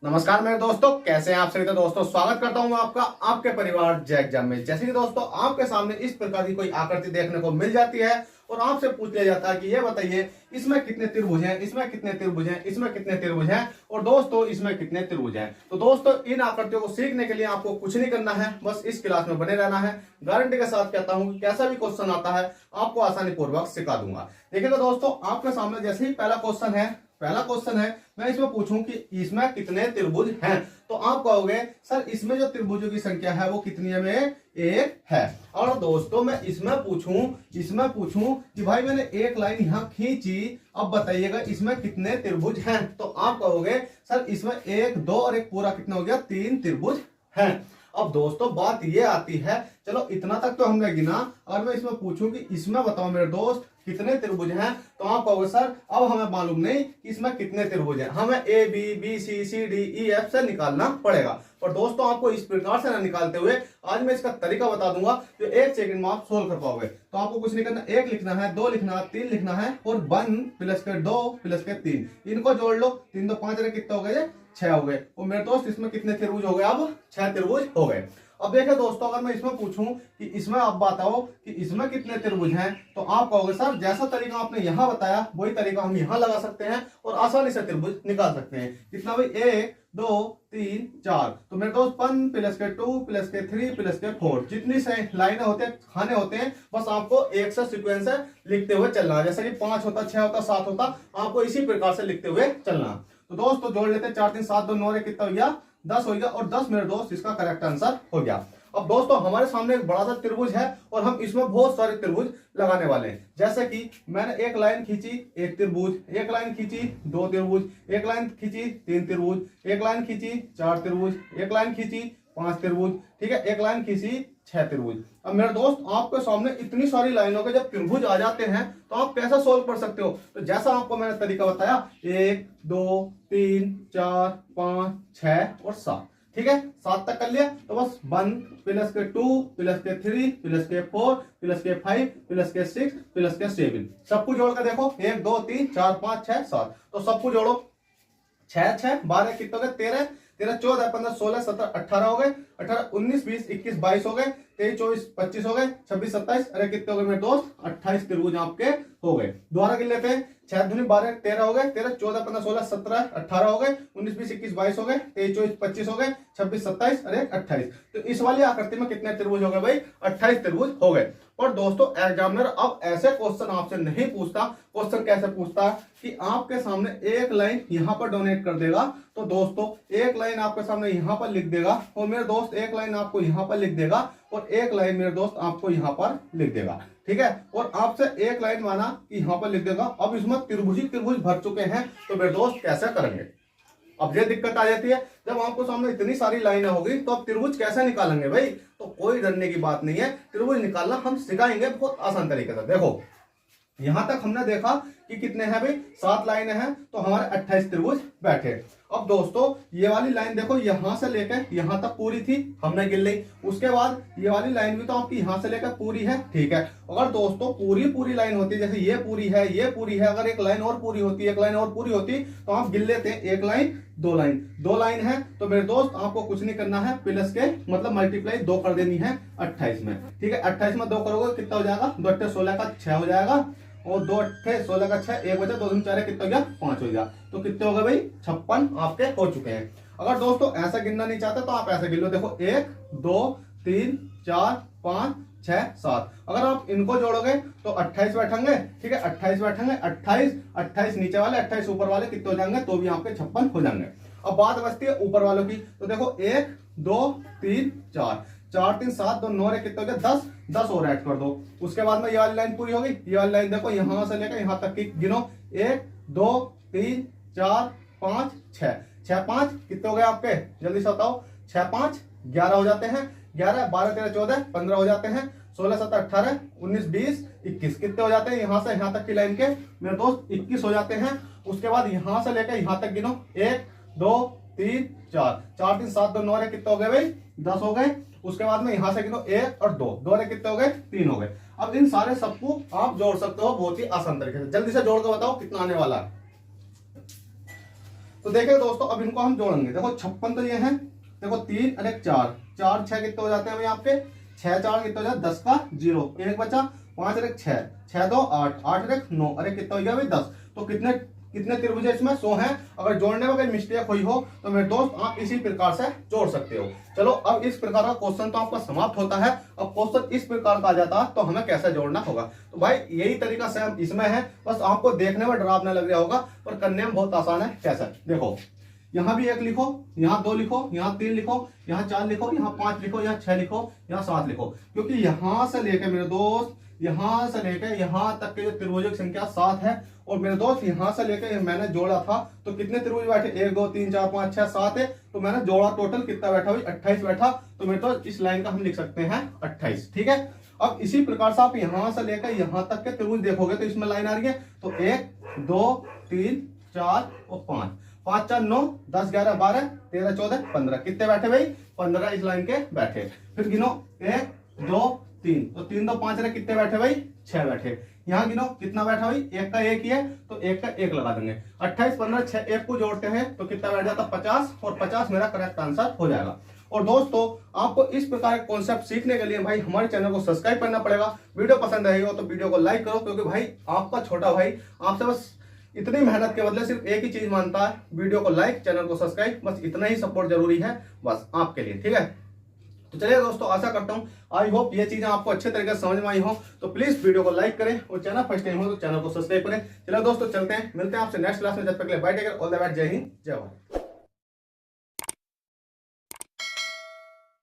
नमस्कार मेरे दोस्तों, कैसे हैं आप सभी। तो दोस्तों स्वागत करता हूं मैं आपका आपके परिवार जय एग्जाम में। जैसे कि दोस्तों आपके सामने इस प्रकार की कोई आकृति देखने को मिल जाती है और आपसे पूछ लिया जाता है कि ये बताइए इसमें कितने त्रिभुज हैं, इसमें कितने त्रिभुज हैं, इसमें कितने त्रिभुज हैं और दोस्तों इसमें कितने त्रिभुज हैं। तो दोस्तों इन आकृतियों को सीखने के लिए आपको कुछ नहीं करना है, बस इस क्लास में बने रहना है। गारंटी के साथ कहता हूं कि कैसा भी क्वेश्चन आता है आपको आसानी पूर्वक सिखा दूंगा। देखिएगा दोस्तों आपके सामने जैसे ही पहला क्वेश्चन है, मैं इसमें पूछूं कि इसमें कितने त्रिभुज हैं, तो आप कहोगे सर इसमें जो त्रिभुजों की संख्या है वो कितनी है, में एक है। और दोस्तों मैं इसमें पूछूं कि भाई मैंने एक लाइन यहां खींची, अब बताइएगा इसमें कितने त्रिभुज हैं, तो आप कहोगे सर इसमें एक, दो और एक पूरा कितना हो गया, तीन त्रिभुज हैं। अब दोस्तों बात ये आती है, चलो इतना तक तो हमने गिना, और मैं इसमें पूछूं कि इसमें बताओ मेरे दोस्त कितने त्रिभुज हैं, तो आप कहोगे सर अब हमें मालूम नहीं कि इसमें कितने त्रिभुज हैं, हमें A B C C D E F से निकालना पड़ेगा। और दोस्तों आपको इस प्रकार से ना निकालते हुए आज मैं इसका तरीका बता दूंगा जो एक सेकंड में आप सोल्व कर पाओगे। तो आपको कुछ नहीं करना, एक लिखना है, दो लिखना है, तीन लिखना है और 1 प्लस के 2 प्लस के 3 इनको जोड़ लो, 3 2 5 कितने हो गए, 6 हो गए। और मेरे दोस्त इसमें कितने त्रिभुज हो गए, अब 6 त्रिभुज हो गए। अब देखिए दोस्तों अगर मैं इसमें पूछूं कि इसमें आप बताओ कि इसमें कितने त्रिभुज हैं, तो आप कहोगे सर जैसा तरीका आपने यहां बताया वही तरीका हम यहां लगा सकते हैं और आसानी से त्रिभुज निकाल सकते हैं। कितना भाई, 1 2 3 4। तो मेरे दोस्त 1 प्लस के 2 प्लस के 3 प्लस के 4 जितनी से लाइनें होते हैं, खाने होते हैं, बस आपको एक से सीक्वेंस से लिखते हुए चलना है। जैसे कि 5 होता, 6 होता, 7 होता, आपको इसी प्रकार से लिखते हुए चलना। तो दोस्तों जोड़ लेते हैं, 4 3 7 2 9 कितना हो गया, 10 हो गया। और 10 मेरे दोस्त इसका करेक्ट आंसर हो गया। अब दोस्तों हमारे सामने एक बड़ा सा त्रिभुज है और हम इसमें बहुत सारे त्रिभुज लगाने वाले हैं। जैसे कि मैंने एक लाइन खींची, एक त्रिभुज, एक लाइन खींची, दो त्रिभुज, एक लाइन खींची, तीन त्रिभुज, एक लाइन खींची, चार त्रिभुज, एक लाइन खींची, 5 त्रिभुज, ठीक है, एक लाइन खींची, 6 त्रिभुज। अब मेरे दोस्त आपके सामने इतनी सारी लाइनों के जब त्रिभुज आ जाते हैं तो आप कैसा सोल्व कर सकते हो, तो जैसा आपको मैंने तरीका बताया 1 2 3 4 5 6 और 7, ठीक है, 7 तक कर लिया। तो बस 1 प्लस के 2 प्लस के 3 प्लस के 4 प्लस के 5 प्लस के 6 प्लस के 7 सबको जोड़ कर देखो, 1 2 3 4 5 6 7, तो सबको जोड़ो, 6 6 12 कितने हो गए, 13 13 14 15 16 17 18 हो गए, 18 19 20 21 22 हो गए, 23 24 25 हो गए, 26 27, अरे कितने हो गए मेरे दोस्त, 28 त्रिभुज आपके हो गए। दोबारा गिन लेते हैं, 6 दूनी 12 13 हो गए, 13 14 15 16 17 18 हो गए, 19 20 21 22 हो गए, 23 24 25 हो गए, 26 27 अरे 28। तो इस वाली आकृति में कितने त्रिभुज हो गए भाई, 28 त्रिभुज हो गए। और दोस्तों एग्जामिनर अब ऐसे क्वेश्चन आपसे नहीं पूछता, क्वेश्चन कैसे पूछता कि आपके सामने एक लाइन यहां पर डोनेट कर देगा, तो दोस्तों एक लाइन आपके सामने यहां पर लिख देगा और मेरे दोस्त एक लाइन आपको यहां पर लिख देगा और एक लाइन मेरे दोस्त आपको यहां पर लिख देगा, ठीक है। और आपसे एक लाइन माना कि यहां पर लिख देगा, अब इसमें त्रिभुज ही त्रिभुज भर चुके हैं, तो मेरे दोस्त कैसे करेंगे। अब ये दिक्कत आ जाती है जब आपको सामने इतनी सारी लाइनें होगी तो अब त्रिभुज कैसे निकालेंगे भाई, तो कोई डरने की बात नहीं है, त्रिभुज निकालना हम सिखाएंगे बहुत आसान तरीके से। देखो यहां तक हमने देखा कि कितने हैं भाई, 7 लाइनें हैं, तो हमारे 28 त्रिभुज बैठे। अब दोस्तों ये वाली लाइन देखो यहां से लेकर यहां तक पूरी थी, हमने गिन ली। उसके बाद ये वाली लाइन भी तो आपकी यहां से लेकर पूरी है, ठीक है। अगर दोस्तों पूरी लाइन होती है, जैसे ये पूरी है, ये पूरी है, अगर एक लाइन और पूरी होती, एक लाइन और पूरी होती, तो आप गिन लेते हैं, एक लाइन दो लाइन है, तो मेरे दोस्त आपको कुछ नहीं करना है, प्लस के मतलब मल्टीप्लाई 2 कर देनी है 28 में, ठीक है। 28 में 2 करोगे कितना हो जाएगा, 2 8 16 का 6 हो जाएगा, और 2 8 16 का 6, 1 बचा, 2 2 4 कितना हो गया, 5 हो गया। तो कितने हो गए भाई, 56 आपके हो चुके हैं। अगर दोस्तों ऐसा गिनना नहीं चाहते तो आप ऐसे गिन लो, देखो 1 2 3 4 5 6 7, अगर आप इनको जोड़ोगे तो 28 बैठेंगे, ठीक है, 28 बैठेंगे, 28 28 नीचे वाले 28 ऊपर वाले कितने हो जाएंगे, तो भी आपके 56 हो जाएंगे। अब बात बचती है ऊपर वालों की, तो देखो 1 2 3 4 4 3 7 2 9 कितने हो गए, 10 10 और ऐड कर दो। उसके बाद में ये वाली लाइन पूरी हो गई, ये वाली लाइन देखो यहां से लेकर यहां तक की गिनो, 1 2 3 4 5 6 6 5 कितने हो गए आपके, जल्दी से बताओ, 6 5 11 हो जाते हैं, 11 12 13 14 15 हो जाते हैं, 16 17 18 19 20 21 कितने हो जाते हैं, यहां से यहां तक की लाइन के मेरे दोस्त 21 हो जाते हैं। उसके बाद यहां से लेकर यहां तक गिनो, 1 2 3 4 4 3 7 2 9 कितने हो गए भाई, 10 हो गए। उसके बाद में यहां से गिनो 1 और 2 2 कितने हो गए, 3 हो गए। अब इन सारे सबको आप जोड़ सकते हो बहुत ही आसान तरीके से, जल्दी से जोड़ कर बताओ कितना आने वाला है। तो देखिए दोस्तों अब इनको हम जोड़ेंगे। देखो 56 तो ये है, देखो 3 और 1 4, 4 6 कितने हो जाते हैं भाई आपके, 6 4 कितने हो जाते हैं 10 का 0, एक बचा 5 और 1 6, 6 2 8, 8 और 1 9, अरे कितना हो गया भाई 10। तो कितने कितने त्रिभुज इसमें 100 हैं। अगर जोड़ने में कोई मिस्टेक हुई हो तो मेरे दोस्त आप इसी प्रकार से जोड़ सकते हो। चलो अब इस प्रकार का क्वेश्चन तो आपका समाप्त होता है। अब क्वेश्चन इस प्रकार का आ जाता है तो हमें कैसे जोड़ना होगा। तो भाई यही तरीका सेम इसमें है, बस आपको देखने में डरावना लग रहा होगा पर करने में बहुत आसान है। कैसे, देखो यहाँ भी 1 लिखो, यहाँ 2 लिखो, यहाँ 3 लिखो, यहाँ 4 लिखो, यहाँ 5 लिखो, यहाँ 6 लिखो, यहाँ 7 लिखो, क्योंकि यहाँ से लेके मेरे दोस्त यहाँ से लेके यहाँ तक के जो त्रिभुजों की संख्या 7 है। और मेरे दोस्त यहाँ से लेके मैंने जोड़ा था तो कितने त्रिभुज बैठे, 1 2 3 4 5 6 7 है। तो मैंने जोड़ा टोटल कितना बैठा भाई 28 बैठा। तो मेरे दोस्त इस लाइन का हम लिख सकते हैं 28, ठीक है। अब इसी प्रकार से आप यहाँ से लेकर यहाँ तक के त्रिभुज देखोगे तो इसमें लाइन आ रही है। तो 1 2 3 4 और 5, 5 4 9 10 11 12 13 14 15, कितने बैठे भाई 15 इस लाइन के बैठे। फिर गिनो 1 2 3, तो 3 2 5 रहे, कितने बैठे भाई 6 बैठे। यहाँ गिनो कितना बैठा भाई, एक का एक ही है तो एक का एक लगा देंगे। 28 15 6 एक को जोड़ते हैं तो कितना बैठ जाता 50, और 50 मेरा करेक्ट आंसर हो जाएगा। और दोस्तों आपको इस प्रकार के कॉन्सेप्ट सीखने के लिए भाई हमारे चैनल को सब्सक्राइब करना पड़ेगा। वीडियो पसंद आएगा तो वीडियो को लाइक करो, क्योंकि भाई आपका छोटा भाई आपसे बस इतनी मेहनत के बदले सिर्फ एक ही चीज मानता है, वीडियो को लाइक, चैनल को सब्सक्राइब, बस इतना ही सपोर्ट जरूरी है बस आपके लिए, ठीक है। तो चलिए दोस्तों आशा करता हूं आई होप ये चीजें आपको अच्छे तरीके से समझ में आई हो। तो प्लीज वीडियो को लाइक करें और चैनल फर्स्ट टाइम हो तो चैनल को सब्सक्राइब करें। चलिए दोस्तों चलते हैं, मिलते हैं आपसे नेक्स्ट क्लास में। जब तक के लिए bye take care, all the best, जय हिंद जय भारत।